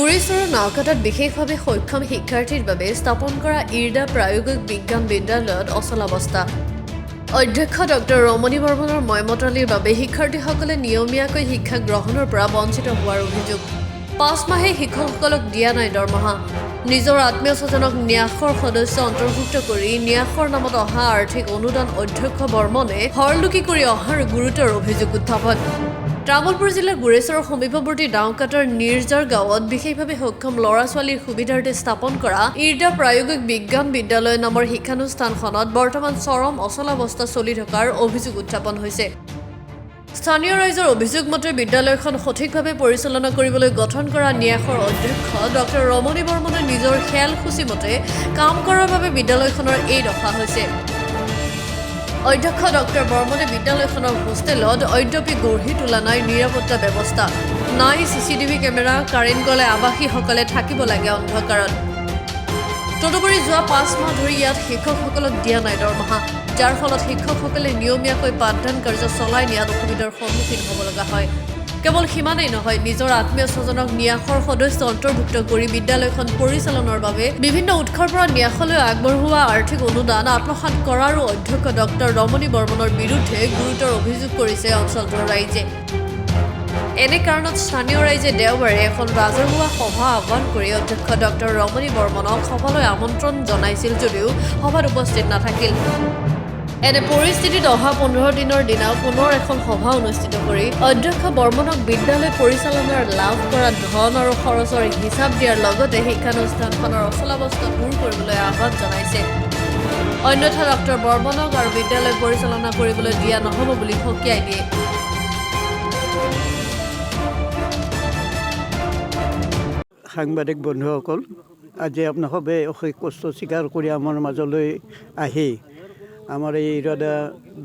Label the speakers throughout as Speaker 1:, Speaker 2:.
Speaker 1: গুৰিচৰৰ নাওকাটাত বিশেষভাৱে সক্ষম শিক্ষাৰ্থীৰ বাবে স্থাপন কৰা ইৰ্ডা প্ৰায়োগিক বিজ্ঞান বিদ্যালয়ত অচলাৱস্থা। অধ্যক্ষ ডক্টৰ ৰমণী বৰ্মনৰ ময়মতালিৰ বাবে শিক্ষাৰ্থীসকলে নিয়মীয়াকৈ শিক্ষা গ্ৰহণৰ পৰা বঞ্চিত হোৱাৰ অভিযোগ। 5 মাহে শিক্ষকসকলক দিয়া নাই দৰমহা। নিজৰ আত্মীয় স্বজনক ন্যাসৰ সদস্য অন্তৰ্ভুক্ত কৰি ন্যাসৰ নামত অহা আৰ্থিক অনুদান অধ্যক্ষ বৰ্মনে হৰলুকি কৰি অহাৰ গুৰুতৰ অভিযোগ উত্থাপন। তামুলপুৰ জিলাৰ গুৰেচৰৰ সমীপৱৰ্তী ডাউকাটাৰ নিৰ্জাৰ গাঁৱত বিশেষভাৱে সক্ষম ল'ৰা-ছোৱালীৰ সুবিধাৰ্থে স্থাপন কৰা ইৰ্ডা প্ৰায়োগিক বিজ্ঞান বিদ্যালয় নামৰ শিক্ষানুষ্ঠানখনত বৰ্তমান চৰম অচলাৱস্থা চলি থকাৰ অভিযোগ উত্থাপন হৈছে। স্থানীয় ৰাইজৰ অভিযোগ মতে বিদ্যালয়খন সঠিকভাৱে পৰিচালনা কৰিবলৈ গঠন কৰা ন্যাসৰ অধ্যক্ষ ডক্টৰ ৰমণী বৰ্মনে নিজৰ খেয়ালসূচী মতে কাম কৰাৰ বাবে বিদ্যালয়খনৰ এই দশা হৈছে। অধ্যক্ষ ডক্টৰ বৰ্মনে বিদ্যালয়খনৰ হোষ্টেলত অদ্যপি গঢ়ি তোলা নাই নিৰাপত্তা ব্যৱস্থা, নাই CCTV কেমেৰা, কাৰেণ্ট গ'লে আৱাসীসকলে থাকিব লাগে অন্ধকাৰত। তদুপৰি যোৱা 5 মাহ ধৰি ইয়াত শিক্ষকসকলক দিয়া নাই দৰমহা, যাৰ ফলত শিক্ষকসকলে নিয়মীয়াকৈ পাঠদান কাৰ্য চলাই নিয়াত অসুবিধাৰ সন্মুখীন হ'ব লগা হয়। কেৱল সিমানেই নহয়, নিজৰ আত্মীয় স্বজনক ন্যাসৰ সদস্য অন্তৰ্ভুক্ত কৰি বিদ্যালয়খন পৰিচালনাৰ বাবে বিভিন্ন উৎসৰ পৰা ন্যাসলৈ আগবঢ়োৱা আৰ্থিক অনুদান আত্মসাৎ কৰাৰো অধ্যক্ষ ডক্টৰ ৰমণী বৰ্মনৰ বিৰুদ্ধে গুৰুতৰ অভিযোগ কৰিছে অঞ্চলটোৰ ৰাইজে। এনে কাৰণত স্থানীয় ৰাইজে দেওবাৰে এখন ৰাজহুৱা সভা আহ্বান কৰি অধ্যক্ষ ডক্টৰ ৰমণী বৰ্মনক সভালৈ আমন্ত্ৰণ জনাইছিল যদিও সভাত উপস্থিত নাথাকিল। এনে পৰিস্থিতিত অহা 15 দিনৰ দিনা পুনৰ এখন সভা অনুষ্ঠিত কৰি অধ্যক্ষ বৰ্মনক বিদ্যালয় পৰিচালনাৰ লাভ কৰা ধন আৰু খৰচৰ হিচাপ দিয়াৰ লগতে শিক্ষানুষ্ঠানখনৰ অচলাৱস্থা দূৰ কৰিবলৈ আহ্বান জনাইছে। অন্যথা ডক্টৰ বৰ্মনক আৰু বিদ্যালয় পৰিচালনা কৰিবলৈ দিয়া নহ'ব বুলি সকীয়াই দিয়ে।
Speaker 2: সাংবাদিক বন্ধুসকল, আজি আপোনালোকে অশেষ কষ্ট স্বীকাৰ কৰি আমাৰ মাজলৈ আহি আমাৰ এই ইৰ্ডা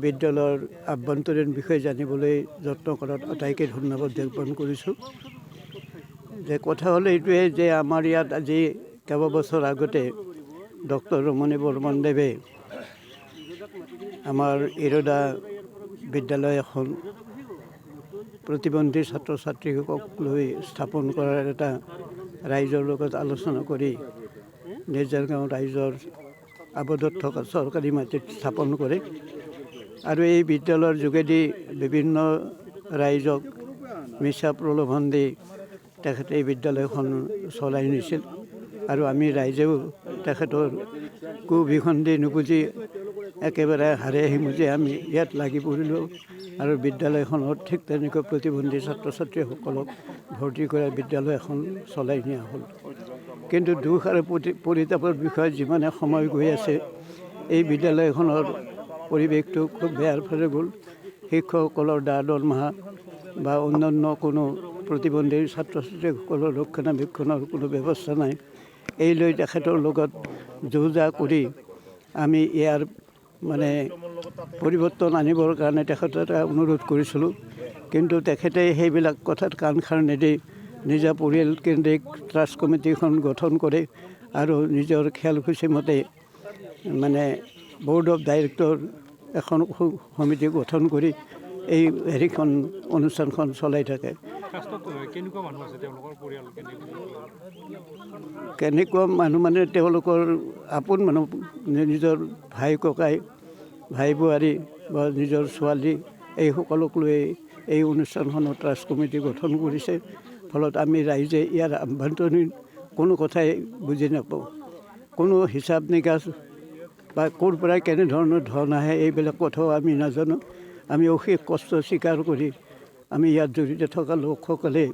Speaker 2: বিদ্যালয়ৰ আভ্যন্তৰীণ বিষয়ে জানিবলৈ যত্ন কৰাত আটাইকে ধন্যবাদ জ্ঞাপন কৰিছোঁ। যে কথা হ'ল এইটোৱে যে আমাৰ ইয়াত আজি কেইবাবছৰ আগতে ডক্টৰ ৰমণী বৰ্মনদেৱে আমাৰ ইৰ্ডা বিদ্যালয় এখন প্ৰতিবন্ধী ছাত্ৰ ছাত্ৰীসকলক লৈ স্থাপন কৰাৰ এটা ৰাইজৰ লগত আলোচনা কৰি নিৰ্জাৰ গাঁও ৰাইজৰ আবদ্ধত থকা চৰকাৰী মাটিত স্থাপন কৰে আৰু এই বিদ্যালয়ৰ যোগেদি বিভিন্ন ৰাইজক মিছা প্ৰলোভন দি তেখেতে এই বিদ্যালয়খন চলাই নিছিল আৰু আমি ৰাইজেও তেখেতৰ কুভিসন্ধি নুবুজি একেবাৰে হাৰে সিমুজি আমি ইয়াত লাগি পৰিলোঁ আৰু বিদ্যালয়খনত ঠিক তেনেকৈ প্ৰতিবন্ধী ছাত্ৰ ছাত্ৰীসকলক ভৰ্তি কৰা বিদ্যালয় এখন চলাই নিয়া হ'ল। কিন্তু দুখ আৰু পৰিতাপৰ বিষয়ে যিমানে সময় গৈ আছে এই বিদ্যালয়খনৰ পৰিৱেশটো খুব বেয়াৰ ফালে গ'ল। শিক্ষকসকলৰ দৰমহা বা অন্যান্য কোনো প্ৰতিবন্ধী ছাত্ৰ ছাত্ৰীসকলৰ ৰক্ষণাবেক্ষণৰ কোনো ব্যৱস্থা নাই। এই লৈ তেখেতৰ লগত যো-জা কৰি আমি ইয়াৰ পৰিৱৰ্তন আনিবৰ কাৰণে তেখেতৰ এটা অনুৰোধ কৰিছিলোঁ, কিন্তু তেখেতে সেইবিলাক কথাত কাণ খাৰ নিদি নিজা পৰিয়ালকেন্দ্ৰিক ট্ৰাষ্ট কমিটিখন গঠন কৰে আৰু নিজৰ খেয়ালখুচি মতে ব'ৰ্ড অফ ডাইৰেক্টৰ এখন সমিতি গঠন কৰি এই অনুষ্ঠানখন চলাই থাকে। কেনেকুৱা মানুহ তেওঁলোকৰ আপোন মানুহ, নিজৰ ভাই ককাই, ভাই বোৱাৰী বা নিজৰ ছোৱালী এইসকলক লৈ এই অনুষ্ঠানখনৰ ট্ৰাষ্ট কমিটি গঠন কৰিছে। ফলত আমি ৰাইজে ইয়াৰ আভ্যন্তৰীণ কোনো কথাই বুজি নাপাওঁ। কোনো হিচাপ নিকাচ বা ক'ৰ পৰা কেনেধৰণৰ ধন আহে এইবিলাক কথাও আমি নাজানো। আমি অশেষ কষ্ট স্বীকাৰ কৰি আমি ইয়াত জড়িত থকা লোকসকলে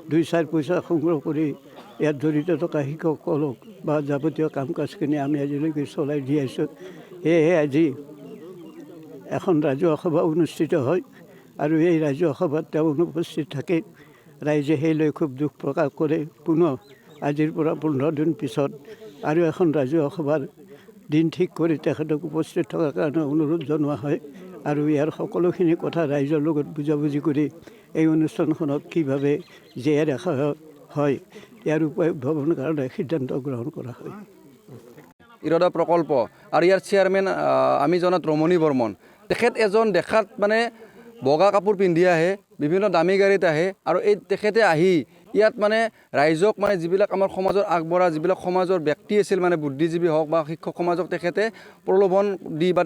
Speaker 2: 2-4 পইচা সংগ্ৰহ কৰি ইয়াত জড়িত থকা শিক্ষকসকলক বা যাৱতীয় কাম কাজখিনি আমি আজিলৈকে চলাই দি আহিছোঁ। সেয়েহে আজি এখন ৰাজহুৱা সভা অনুষ্ঠিত হয় আৰু এই ৰাজহুৱা সভাত তেওঁ অনুপস্থিত থাকে। ৰাইজে সেই লৈ খুব দুখ প্ৰকাশ কৰে। পুনৰ আজিৰ পৰা 15 দিন পিছত আৰু এখন ৰাজহুৱা সভাৰ দিন ঠিক কৰি তেখেতক উপস্থিত থকাৰ কাৰণে অনুৰোধ জনোৱা হয় আৰু ইয়াৰ সকলোখিনি কথা ৰাইজৰ লগত বুজাবুজি কৰি এই অনুষ্ঠানখনক কিভাৱে জীয়াই ৰখা হয় ইয়াৰ উপায় উদ্ভাৱনৰ কাৰণে সিদ্ধান্ত গ্ৰহণ কৰা হয়।
Speaker 3: ইৰ্ডা প্ৰকল্প আৰু ইয়াৰ চেয়াৰমেন আমি জনাত ৰমণী বৰ্মন। তেখেত এজন দেখাত বগা কাপোৰ পিন্ধি আহে, বিভিন্ন দামী গাড়ীত আহে আৰু তেখেতে আহি ইয়াত মানে ৰাইজক মানে যিবিলাক আমাৰ সমাজৰ আগবঢ়া যিবিলাক সমাজৰ ব্যক্তি আছিল মানে বুদ্ধিজীৱী হওক বা শিক্ষক সমাজক তেখেতে প্ৰলোভন দি বা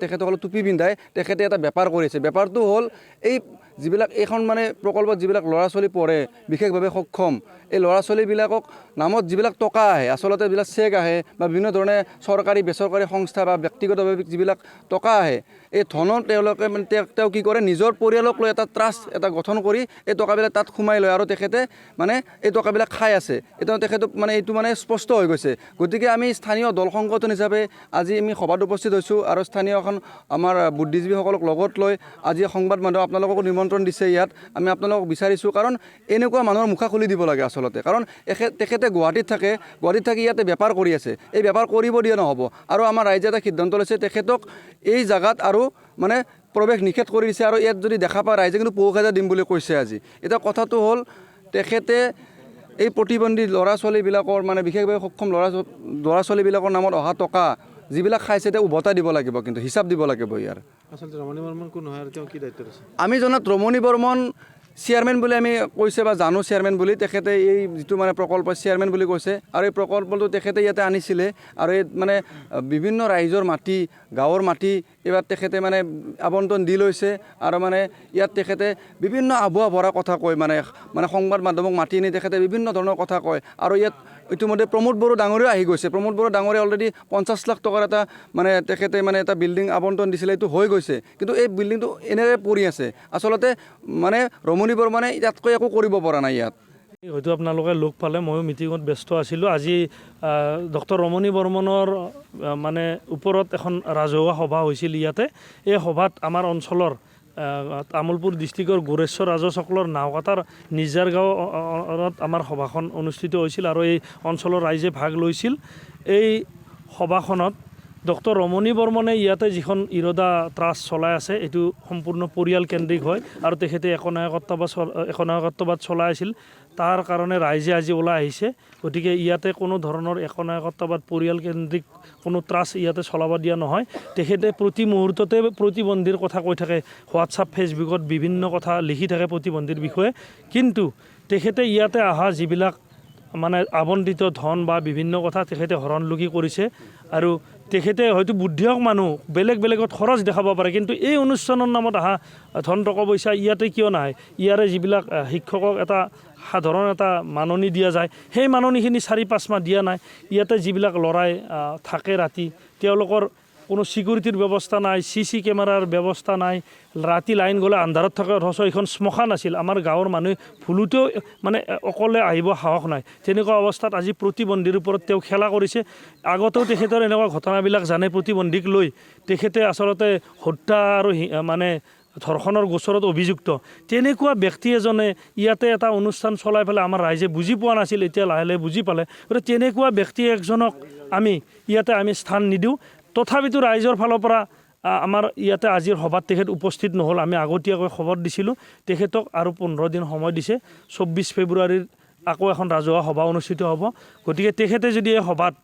Speaker 3: তেখেতসকলক টুপি পিন্ধাই তেখেতে এটা বেপাৰ কৰিছে। বেপাৰটো হ'ল এই যিবিলাক এইখন মানে প্ৰকল্পত যিবিলাক ল'ৰা ছোৱালী পঢ়ে বিশেষভাৱে সক্ষম এই ল'ৰা ছোৱালীবিলাকক নামত যিবিলাক টকা আহে আচলতে যিবিলাক চেক আহে বা বিভিন্ন ধৰণে চৰকাৰী বেচৰকাৰী সংস্থা বা ব্যক্তিগতভাৱে যিবিলাক টকা আহে এই ধনত তেওঁলোকে মানে তেওঁ কি কৰে নিজৰ পৰিয়ালক লৈ এটা ট্ৰাষ্ট এটা গঠন কৰি এই টকাবিলাক তাত সোমাই লয় আৰু তেখেতে মানে এই টকাবিলাক খাই আছে। এতিয়া তেখেতক মানে এইটো মানে স্পষ্ট হৈ গৈছে। গতিকে আমি স্থানীয় দল সংগঠন হিচাপে আজি আমি সভাত উপস্থিত হৈছোঁ আৰু স্থানীয় এখন আমাৰ বুদ্ধিজীৱীসকলক লগত লৈ আজি সংবাদ মাধ্যম আপোনালোককো নিমন্ত্ৰণ দিছে। ইয়াত আমি আপোনালোকক বিচাৰিছোঁ কাৰণ এনেকুৱা মানুহৰ মুখা খুলি দিব লাগে আচলতে, কাৰণ তেখেতে গুৱাহাটীত থাকি ইয়াতে বেপাৰ কৰি আছে। এই বেপাৰ কৰিব দিয়া নহ'ব আৰু আমাৰ ৰাইজে এটা সিদ্ধান্ত লৈছে তেখেতক এই জাগাত আৰু মানে প্ৰৱেশ নিষেধ কৰি দিছে আৰু ইয়াত যদি দেখা পায় ৰাইজে কিন্তু ৫,০০০ দিম বুলি কৈছে আজি। এতিয়া কথাটো হ'ল তেখেতে এই প্ৰতিবন্ধী ল'ৰা ছোৱালীবিলাকৰ মানে বিশেষভাৱে সক্ষম ল'ৰা ছোৱালীবিলাকৰ নামত অহা টকা যিবিলাক খাইছে তেওঁ উভতাই দিব লাগিব, কিন্তু হিচাপ দিব লাগিব ইয়াৰ।
Speaker 4: আচলতে ৰমণী বৰ্মন কোন হয় আৰু তেওঁ কি দায়িত্বত আছে?
Speaker 3: আমি জনাত ৰমণী বৰ্মন চেয়াৰমেন বুলি আমি কৈছে বা জানো চেয়াৰমেন বুলি, তেখেতে এই যিটো মানে প্ৰকল্প চেয়াৰমেন বুলি কৈছে আৰু এই প্ৰকল্পটো তেখেতে ইয়াতে আনিছিলে আৰু এই মানে বিভিন্ন ৰাইজৰ মাটি গাঁৱৰ মাটি এইবাৰ তেখেতে মানে আবণ্টন দি লৈছে আৰু মানে ইয়াত তেখেতে বিভিন্ন আভুৱা ভৰা কথা কয় মানে সংবাদ মাধ্যমক মাতি আনি তেখেতে বিভিন্ন ধৰণৰ কথা কয় আৰু ইয়াত ইতিমধ্যে প্ৰমোদ বড়ো ডাঙৰীয়াও আহি গৈছে। প্ৰমোদ বড়ো ডাঙৰীয়া অলৰেডি 50 লাখ টকাৰ এটা মানে তেখেতে মানে এটা বিল্ডিং আবণ্টন দিছিলে, এইটো হৈ গৈছে, কিন্তু এই বিল্ডিংটো এনেদৰে পৰি আছে। আচলতে মানে ৰমণী বৰ্মনে ইয়াতকৈ একো কৰিব পৰা নাই ইয়াত।
Speaker 5: হয়তো আপোনালোকে লগ পালে, ময়ো মিটিঙত ব্যস্ত আছিলোঁ। আজি ডক্টৰ ৰমণী বৰ্মনৰ মানে ওপৰত এখন ৰাজহুৱা সভা হৈছিল ইয়াতে। এই সভাত আমাৰ অঞ্চলৰ তামোলপুৰ ডিষ্ট্ৰিক্টৰ গোৰেশ্বৰ ৰাজচক্ৰৰ নাওকাটাৰ নিজাৰ গাঁৱত আমাৰ সভাখন অনুষ্ঠিত হৈছিল আৰু এই অঞ্চলৰ ৰাইজে ভাগ লৈছিল। এই সভাখনত ডক্টৰ ৰমণী বৰ্মনে ইয়াতে যিখন ইৰদা ট্ৰাষ্ট চলাই আছে এইটো সম্পূৰ্ণ পৰিয়ালকেন্দ্ৰিক হয় আৰু তেখেতে একনায়কত্ববাদ চলাই আছিল। তাৰ কাৰণে ৰাইজে আজি ওলাই আহিছে। গতিকে ইয়াতে কোনো ধৰণৰ একনায়কত্ববাদ পৰিয়ালকেন্দ্ৰিক কোনো ট্ৰাষ্ট ইয়াতে চলাব দিয়া নহয়। তেখেতে প্ৰতি মুহূৰ্ততে প্ৰতিবন্ধীৰ কথা কৈ থাকে, হোৱাটছআপ ফেচবুকত বিভিন্ন কথা লিখি থাকে প্ৰতিবন্ধীৰ বিষয়ে, কিন্তু তেখেতে ইয়াতে অহা যিবিলাক মানে আবণ্টিত ধন বা বিভিন্ন কথা তেখেতে হৰণলুকি কৰিছে আৰু তেখেতে হয়তো বুদ্ধিয়ক মানুহ বেলেগত খৰচ দেখাব পাৰে, কিন্তু এই অনুষ্ঠানৰ নামত অহা ধন টকা পইচা ইয়াতে কিয় নাহে? ইয়াৰে যিবিলাক শিক্ষকক এটা সাধাৰণ এটা মাননি দিয়া যায় সেই মাননিখিনি 4-5 মাহ দিয়া নাই। ইয়াতে যিবিলাক ল'ৰাই থাকে ৰাতি তেওঁলোকৰ কোনো ছিকিউৰিটিৰ ব্যৱস্থা নাই, CC কেমেৰাৰ ব্যৱস্থা নাই। ৰাতি লাইন গ'লে আন্ধাৰত থাকে, অথচ এইখন শ্মশান আছিল। আমাৰ গাঁৱৰ মানুহে ভুলতেও মানে অকলে আহিব সাহস নাই। তেনেকুৱা অৱস্থাত আজি প্ৰতিবন্ধীৰ ওপৰত তেওঁ খেলা কৰিছে। আগতেও তেখেতৰ এনেকুৱা ঘটনাবিলাক জানে। প্ৰতিবন্ধীক লৈ তেখেতে আচলতে হত্যা আৰু মানে ধৰ্ষণৰ গোচৰত অভিযুক্ত। তেনেকুৱা ব্যক্তি এজনে ইয়াতে এটা অনুষ্ঠান চলাই পেলাই আমাৰ ৰাইজে বুজি পোৱা নাছিল, এতিয়া লাহে লাহে বুজি পালে। গতিকে তেনেকুৱা ব্যক্তি একজনক ইয়াতে আমি স্থান নিদিওঁ। তথাপিতো ৰাইজৰ ফালৰ পৰা আমাৰ ইয়াতে আজিৰ সভাত তেখেত উপস্থিত নহ'ল। আমি আগতীয়াকৈ খবৰ দিছিলোঁ তেখেতক আৰু 15 দিন সময় দিছে। 24 ফেব্ৰুৱাৰীৰ আকৌ এখন ৰাজহুৱা সভা অনুষ্ঠিত হ'ব। গতিকে তেখেতে যদি এই সভাত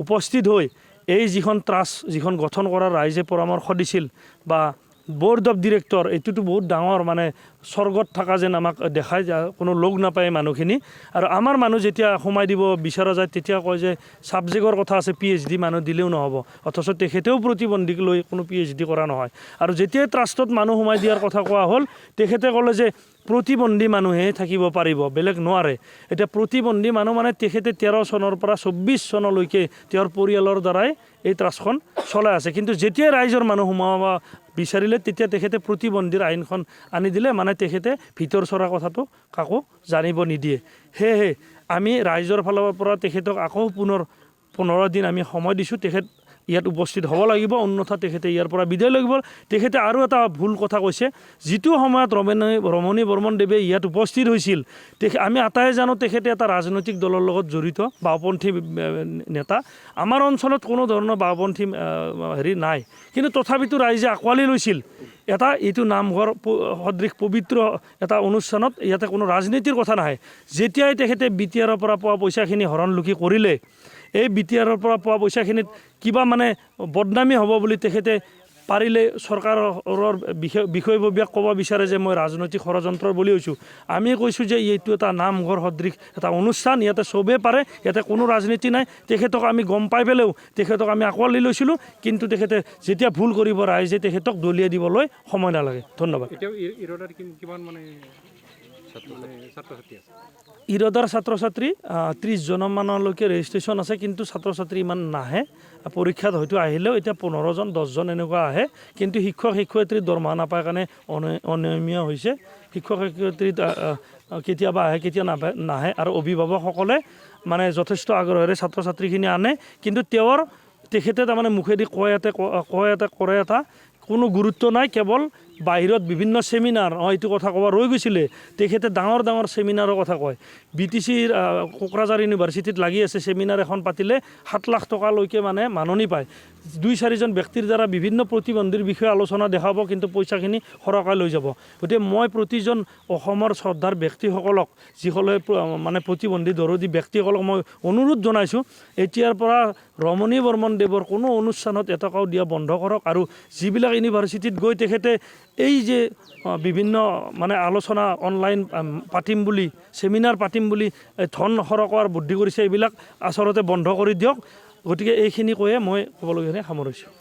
Speaker 5: উপস্থিত হৈ এই যিখন ট্ৰাষ্ট যিখন গঠন কৰাৰ ৰাইজে পৰামৰ্শ দিছিল বা বোৰ্ড অফ ডিৰেক্টৰ, এইটোতো বহুত ডাঙৰ মানে স্বৰ্গত থকা যেন আমাক দেখায়, কোনো লগ নাপায় মানুহখিনি। আৰু আমাৰ মানুহ যেতিয়া সোমাই দিব বিচৰা যায় তেতিয়া কয় যে ছাবজেক্টৰ কথা আছে, PhD মানুহ দিলেও নহ'ব। অথচ তেখেতেও প্ৰতিবন্ধীক লৈ কোনো PhD কৰা নহয়। আৰু যেতিয়াই ট্ৰাষ্টত মানুহ সোমাই দিয়াৰ কথা কোৱা হ'ল তেখেতে ক'লে যে প্ৰতিবন্ধী মানুহে থাকিব পাৰিব, বেলেগ নোৱাৰে। এতিয়া প্ৰতিবন্ধী মানুহ মানে তেখেতে 13 চনৰ পৰা 24 চনলৈকে তেওঁৰ পৰিয়ালৰ দ্বাৰাই এই ট্ৰাষ্টখন চলাই আছে। কিন্তু যেতিয়াই ৰাইজৰ মানুহ সোমাব বিচাৰিলে তেতিয়া তেখেতে প্ৰতিবন্ধীৰ আইনখন আনি দিলে, মানে তেখেতে ভিতৰ চৰা কথাটো কাকো জানিব নিদিয়ে। সেয়েহে আমি ৰাইজৰ ফালৰ পৰা তেখেতক আকৌ পুনৰ 15 দিন আমি সময় দিছোঁ। তেখেত ইয়াত উপস্থিত হ'ব লাগিব, অন্যথা তেখেতে ইয়াৰ পৰা বিদায় লাগিব। তেখেতে আৰু এটা ভুল কথা কৈছে, যিটো সময়ত ৰমণী বৰ্মন দেৱে ইয়াত উপস্থিত হৈছিল আমি আটাই জানো তেখেতে এটা ৰাজনৈতিক দলৰ লগত জড়িত, বাওঁপন্থী নেতা। আমাৰ অঞ্চলত কোনো ধৰণৰ বাওঁপন্থী নাই, কিন্তু তথাপিতো ৰাইজে আঁকোৱালি লৈছিল এইটো নামঘৰ সদৃশ পবিত্ৰ এটা অনুষ্ঠানত ইয়াতে কোনো ৰাজনীতিৰ কথা নাহে। যেতিয়াই তেখেতে BTR পৰা পোৱা পইচাখিনি হৰণলুকি কৰিলে, এই BTR পৰা পোৱা পইচাখিনিত কিবা মানে বদনামী হ'ব বুলি তেখেতে পাৰিলে চৰকাৰৰ বিষয়ববীয়াক ক'ব বিচাৰে যে মই ৰাজনৈতিক ষড়যন্ত্ৰ বুলি কৈছোঁ। আমি কৈছোঁ যে এইটো এটা নামঘৰ সদৃশ এটা অনুষ্ঠান, ইয়াতে চবেই পাৰে, ইয়াতে কোনো ৰাজনীতি নাই। তেখেতক আমি গম পাই পেলাইও তেখেতক আমি আঁকোৱালি লৈছিলোঁ, কিন্তু তেখেতে যেতিয়া ভুল কৰিব ৰাইজে তেখেতক দলিয়াই দিবলৈ সময় নালাগে। ধন্যবাদ। ইৰদাৰ ছাত্ৰ ছাত্ৰী 30জনমানলৈকে ৰেজিষ্ট্ৰেশ্যন আছে, কিন্তু ছাত্ৰ ছাত্ৰী ইমান নাহে। পৰীক্ষাত হয়তো আহিলেও এতিয়া 15জন 10জন এনেকুৱা আহে, কিন্তু শিক্ষক শিক্ষয়িত্ৰীৰ দৰমহা নাপায় কাৰণে অনিয়মীয়া হৈছে। শিক্ষক শিক্ষয়িত্ৰী কেতিয়াবা আহে, কেতিয়া নাহে, আৰু অভিভাৱকসকলে মানে যথেষ্ট আগ্ৰহেৰে ছাত্ৰ ছাত্ৰীখিনি আনে, কিন্তু তেখেতে তাৰমানে মুখেদি কয় এটা কৰে এটা, কোনো গুৰুত্ব নাই। কেৱল বাহিৰত বিভিন্ন ছেমিনাৰ এইটো কথা ক'ব ৰৈ গৈছিলে, তেখেতে ডাঙৰ ডাঙৰ ছেমিনাৰৰ কথা কয়। BTCৰ কোকৰাঝাৰ ইউনিভাৰ্চিটিত লাগি আছে, ছেমিনাৰ এখন পাতিলে 7 লাখ টকালৈকে মানে মাননি পায়। 2-4জন ব্যক্তিৰ দ্বাৰা বিভিন্ন প্ৰতিবন্ধীৰ বিষয়ে আলোচনা দেখাব, কিন্তু পইচাখিনি সৰহকৈ লৈ যাব। গতিকে মই প্ৰতিজন অসমৰ শ্ৰদ্ধাৰ ব্যক্তিসকলক, যিসকলে মানে প্ৰতিবন্ধী দৰদী ব্যক্তিসকলক মই অনুৰোধ জনাইছোঁ, এতিয়াৰ পৰা ৰমণী বৰ্মন দেৱৰ কোনো অনুষ্ঠানত এটকাও দিয়া বন্ধ কৰক। আৰু যিবিলাক ইউনিভাৰ্চিটিত গৈ তেখেতে এই যে বিভিন্ন মানে আলোচনা অনলাইন পাতিম বুলি, ছেমিনাৰ পাতিম বুলি ধন সৰকাৰ বুদ্ধি কৰিছে, এইবিলাক আচলতে বন্ধ কৰি দিয়ক। গতিকে এইখিনি কৈয়ে মই ক'বলগীয়া সামৰিছোঁ।